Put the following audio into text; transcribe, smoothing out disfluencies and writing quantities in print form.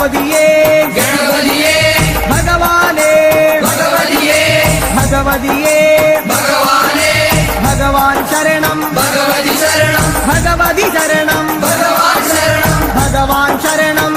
ഗണപതിയേ ഗണപതിയേ ഭഗവാനേ ഭഗവതിയേ ഭഗവതിയേ ഭഗവാനേ ഭഗവാൻ ശരണം ഭഗവതി ശരണം ഭഗവതി ശരണം ഭഗവാൻ ശരണം ഭഗവാൻ ശരണം